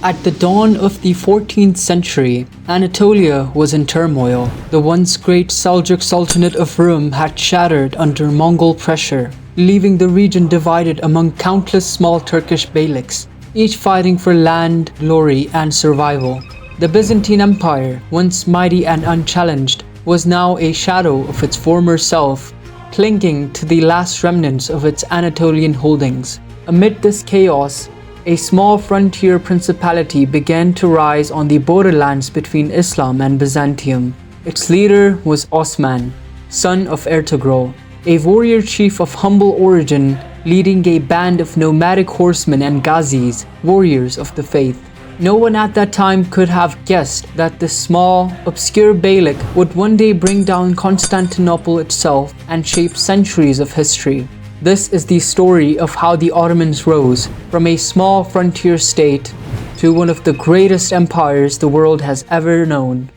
At the dawn of the 14th century, Anatolia was in turmoil. The once great Seljuk Sultanate of Rum had shattered under Mongol pressure, leaving the region divided among countless small Turkish beyliks, each fighting for land, glory, and survival. The Byzantine Empire, once mighty and unchallenged, was now a shadow of its former self, clinging to the last remnants of its Anatolian holdings. Amid this chaos, a small frontier principality began to rise on the borderlands between Islam and Byzantium. Its leader was Osman, son of Ertugrul, a warrior chief of humble origin, leading a band of nomadic horsemen and ghazis, warriors of the faith. No one at that time could have guessed that this small, obscure beylik would one day bring down Constantinople itself and shape centuries of history. This is the story of how the Ottomans rose from a small frontier state to one of the greatest empires the world has ever known.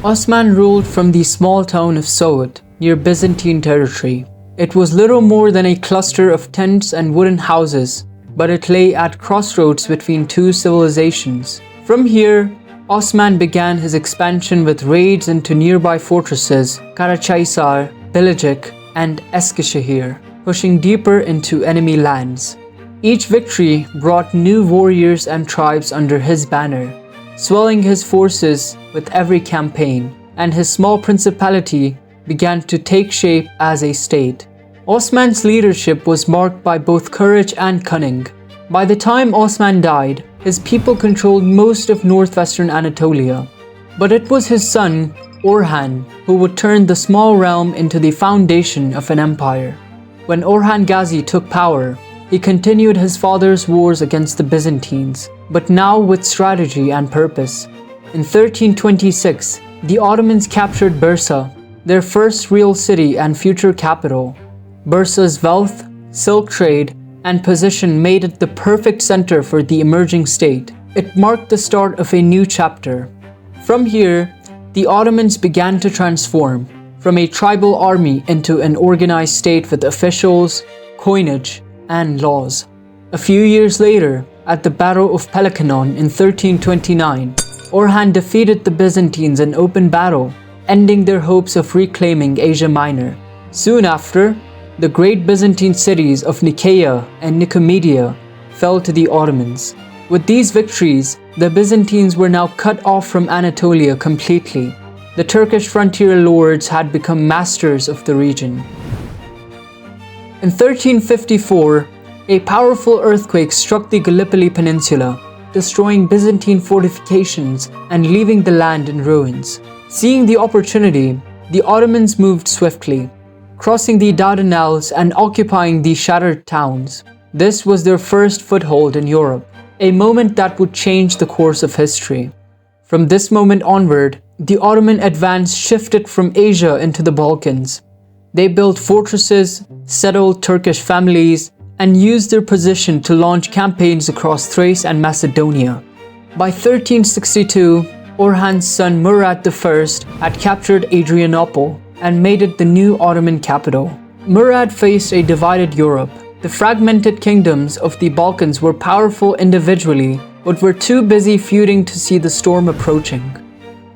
Osman ruled from the small town of Soğut, near Byzantine territory. It was little more than a cluster of tents and wooden houses, but it lay at crossroads between two civilizations. From here, Osman began his expansion with raids into nearby fortresses Karacahisar, Bilecik, and Eskişehir, pushing deeper into enemy lands. Each victory brought new warriors and tribes under his banner, swelling his forces with every campaign, and his small principality began to take shape as a state. Osman's leadership was marked by both courage and cunning. By the time Osman died, his people controlled most of northwestern Anatolia. But it was his son, Orhan, who would turn the small realm into the foundation of an empire. When Orhan Gazi took power, he continued his father's wars against the Byzantines, but now with strategy and purpose. In 1326, the Ottomans captured Bursa, their first real city and future capital. Bursa's wealth, silk trade, and position made it the perfect center for the emerging state. It marked the start of a new chapter. From here, the Ottomans began to transform from a tribal army into an organized state with officials, coinage, and laws. A few years later, at the Battle of Peloponnesus in 1329, Orhan defeated the Byzantines in open battle, ending their hopes of reclaiming Asia Minor. Soon after, the great Byzantine cities of Nicaea and Nicomedia fell to the Ottomans. With these victories, the Byzantines were now cut off from Anatolia completely. The Turkish frontier lords had become masters of the region. In 1354, a powerful earthquake struck the Gallipoli Peninsula, destroying Byzantine fortifications and leaving the land in ruins. Seeing the opportunity, the Ottomans moved swiftly, crossing the Dardanelles and occupying the shattered towns. This was their first foothold in Europe, a moment that would change the course of history. From this moment onward, the Ottoman advance shifted from Asia into the Balkans. They built fortresses, settled Turkish families, and used their position to launch campaigns across Thrace and Macedonia. By 1362, Orhan's son Murad I had captured Adrianople and made it the new Ottoman capital. Murad faced a divided Europe. The fragmented kingdoms of the Balkans were powerful individually, but were too busy feuding to see the storm approaching.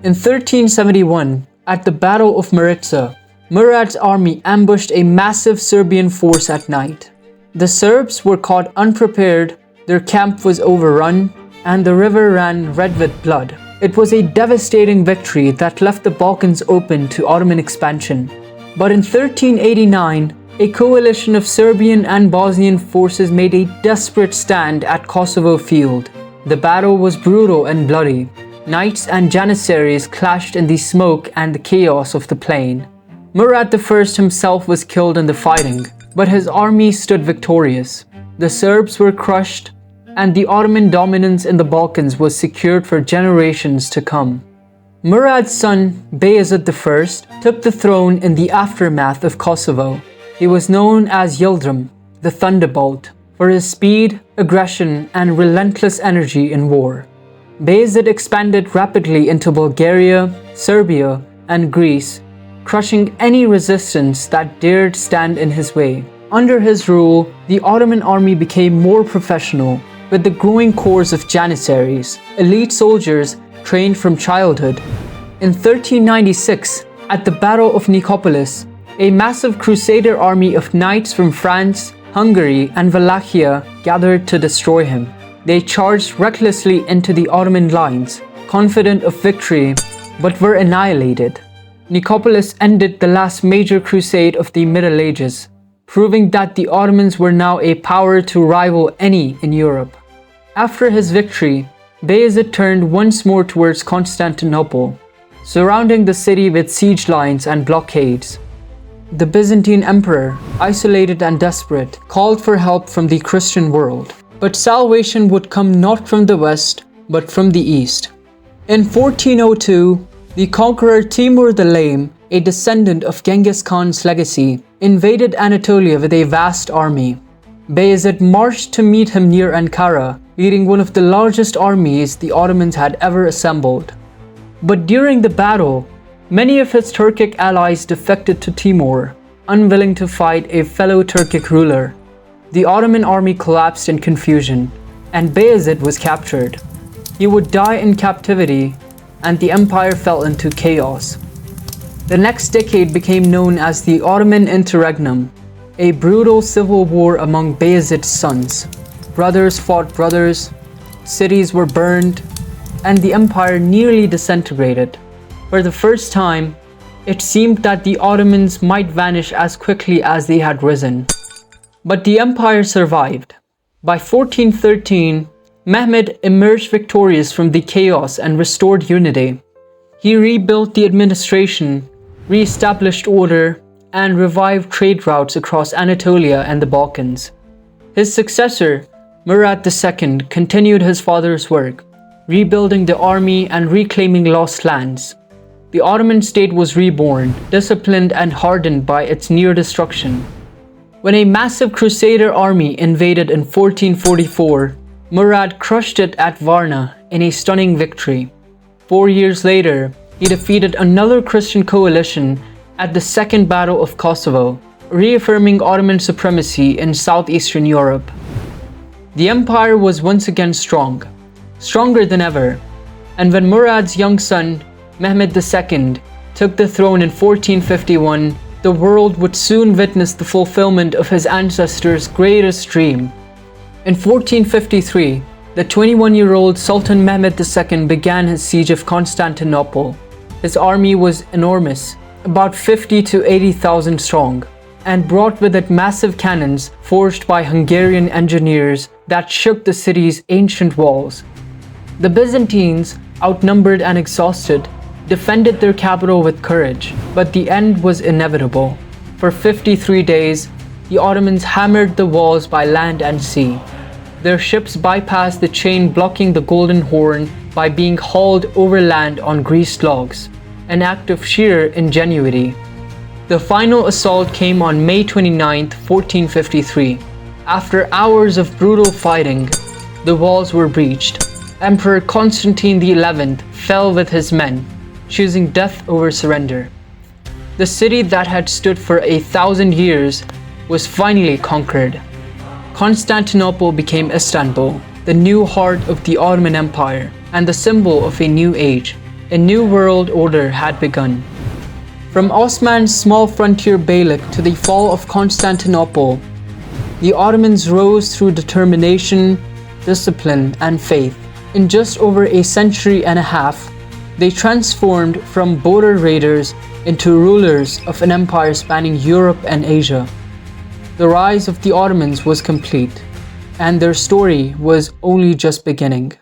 In 1371, at the Battle of Maritsa, Murad's army ambushed a massive Serbian force at night. The Serbs were caught unprepared, their camp was overrun, and the river ran red with blood. It was a devastating victory that left the Balkans open to Ottoman expansion. But in 1389, a coalition of Serbian and Bosnian forces made a desperate stand at Kosovo Field. The battle was brutal and bloody. Knights and janissaries clashed in the smoke and the chaos of the plain. Murad I himself was killed in the fighting, but his army stood victorious. The Serbs were crushed, and the Ottoman dominance in the Balkans was secured for generations to come. Murad's son, Bayezid I, took the throne in the aftermath of Kosovo. He was known as Yildirim, the Thunderbolt, for his speed, aggression, and relentless energy in war. Bayezid expanded rapidly into Bulgaria, Serbia, and Greece, crushing any resistance that dared stand in his way. Under his rule, the Ottoman army became more professional, with the growing corps of janissaries, elite soldiers trained from childhood. In 1396, at the Battle of Nicopolis, a massive crusader army of knights from France, Hungary, and Wallachia gathered to destroy him. They charged recklessly into the Ottoman lines, confident of victory, but were annihilated. Nicopolis ended the last major crusade of the Middle Ages, proving that the Ottomans were now a power to rival any in Europe. After his victory, Bayezid turned once more towards Constantinople, surrounding the city with siege lines and blockades. The Byzantine emperor, isolated and desperate, called for help from the Christian world. But salvation would come not from the west, but from the east. In 1402, the conqueror Timur the Lame, a descendant of Genghis Khan's legacy, invaded Anatolia with a vast army. Bayezid marched to meet him near Ankara, leading one of the largest armies the Ottomans had ever assembled. But during the battle, many of his Turkic allies defected to Timur, unwilling to fight a fellow Turkic ruler. The Ottoman army collapsed in confusion, and Bayezid was captured. He would die in captivity, and the empire fell into chaos. The next decade became known as the Ottoman Interregnum, a brutal civil war among Bayezid's sons. Brothers fought brothers, cities were burned, and the empire nearly disintegrated. For the first time, it seemed that the Ottomans might vanish as quickly as they had risen. But the empire survived. By 1413, Mehmed emerged victorious from the chaos and restored unity. He rebuilt the administration, re-established order, and revived trade routes across Anatolia and the Balkans. His successor, Murad II, continued his father's work, rebuilding the army and reclaiming lost lands. The Ottoman state was reborn, disciplined and hardened by its near destruction. When a massive crusader army invaded in 1444, Murad crushed it at Varna in a stunning victory. 4 years later, he defeated another Christian coalition at the Second Battle of Kosovo, reaffirming Ottoman supremacy in southeastern Europe. The empire was once again strong, stronger than ever, and when Murad's young son, Mehmed II, took the throne in 1451, the world would soon witness the fulfillment of his ancestors' greatest dream. In 1453, the 21-year-old Sultan Mehmed II began his siege of Constantinople. His army was enormous, about 50 to 80,000 strong, and brought with it massive cannons forged by Hungarian engineers that shook the city's ancient walls. The Byzantines, outnumbered and exhausted, defended their capital with courage, but the end was inevitable. For 53 days, the Ottomans hammered the walls by land and sea. Their ships bypassed the chain blocking the Golden Horn by being hauled overland on greased logs, an act of sheer ingenuity. The final assault came on May 29, 1453. After hours of brutal fighting, the walls were breached. Emperor Constantine XI fell with his men, choosing death over surrender. The city that had stood for 1,000 years was finally conquered. Constantinople became Istanbul, the new heart of the Ottoman Empire, and the symbol of a new age. A new world order had begun. From Osman's small frontier beylik to the fall of Constantinople, the Ottomans rose through determination, discipline, and faith. In just over a century and a half, they transformed from border raiders into rulers of an empire spanning Europe and Asia. The rise of the Ottomans was complete, and their story was only just beginning.